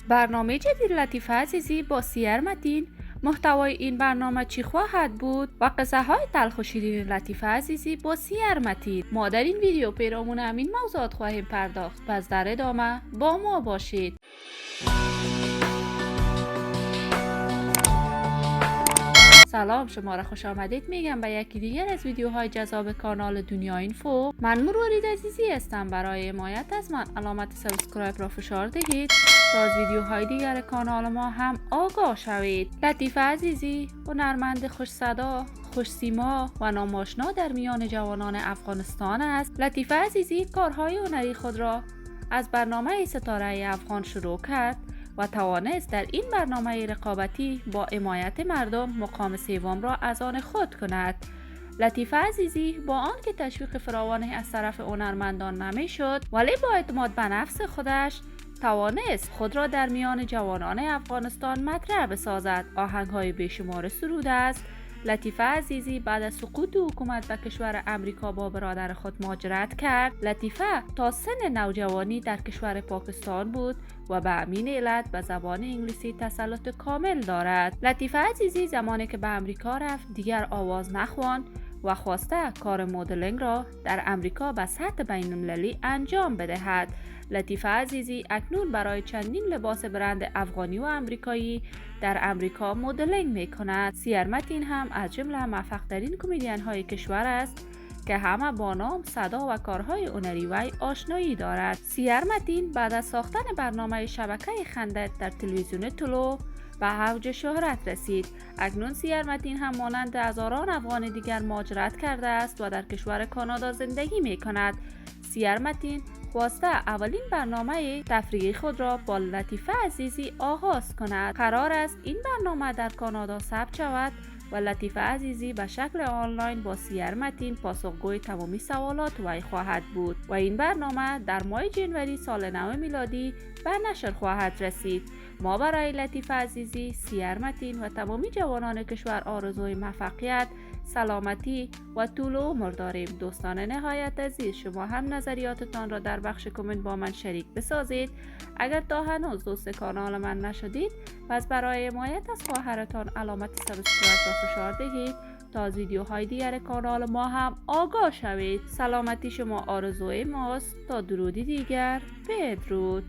برنامه جدید لطیفه عزیزی با سیر متین. محتوای این برنامه چی خواهد بود و قصه های تلخ و شیرین لطیفه عزیزی با سیر متین. ما در این ویدیو پیرامون همین موضوعات خواهیم پرداخت. پس در ادامه با ما باشید. سلام، شما را خوش آمدید میگم به یکی دیگر از ویدیوهای جذاب کانال دنیا اینفو. من مروارید عزیزی هستم. برای حمایت از من علامت سابسکرایب را فشار دهید تا از ویدیوهای دیگر کانال ما هم آگاه شوید. لطیفه عزیزی هنرمند خوش صدا، خوش سیما و ناماشنا در میان جوانان افغانستان است. لطیفه عزیزی کارهای هنری خود را از برنامه ستاره افغان شروع کرد و توانست در این برنامه رقابتی با حمایت مردم مقام سوم را از آن خود کند. لطیفه عزیزی با آنکه تشویق فراوانی از طرف هنرمندان نمیشد، ولی با اعتماد به نفس خودش توانست خود را در میان جوانان افغانستان مطرح بسازد. آهنگ‌های بیشمار سروده است. لطیفه عزیزی بعد از سقوط حکومت به کشور امریکا با برادر خود مهاجرت کرد. لطیفه تا سن نوجوانی در کشور پاکستان بود و به همین علت به زبان انگلیسی تسلط کامل دارد. لطیفه عزیزی زمانی که به امریکا رفت دیگر آواز نخواند و خواسته کار مدلینگ را در امریکا به سطح بین‌المللی انجام بدهد. لطیفه عزیزی اکنون برای چندین لباس برند افغانی و امریکایی در امریکا مدلینگ می کند. سیر متین هم از جمله موفق‌ترین کمدین های کشور است که همه با نام، صدا و کارهای هنری وی آشنایی دارد. سیر متین بعد از ساختن برنامه شبکه خنده در تلویزیون طلوع به اوج شهرت رسید. اکنون سیر متین هم مانند هزاران افغان دیگر مهاجرت کرده است و در کشور کانادا زندگی می کند. سیر متین خواسته اولین برنامه تفریحی خود را با لطیفه عزیزی آغاز کند. قرار است این برنامه در کانادا ثبت شود و لطیفه عزیزی به شکل آنلاین با سیر متین پاسخگوی تمامی سوالات وی خواهد بود و این برنامه در ماه جنوری سال نو میلادی به نشر خواهد رسید. ما برای لطیفه عزیزی، سیر متین و تمامی جوانان کشور آرزوی موفقیت، سلامتی و طول عمر داریم. دوستان نهایت عزیز، شما هم نظریاتتان را در بخش کامنت با من شریک بسازید. اگر تا هنوز دوست کانال من نشدید، پس برای حمایت از خواهرتان علامت سابسکرایب را فشار دهید تا از ویدیوهای دیگر کانال ما هم آگاه شوید. سلامتی شما آرزوی ماست. تا درودی دیگر، بدرود.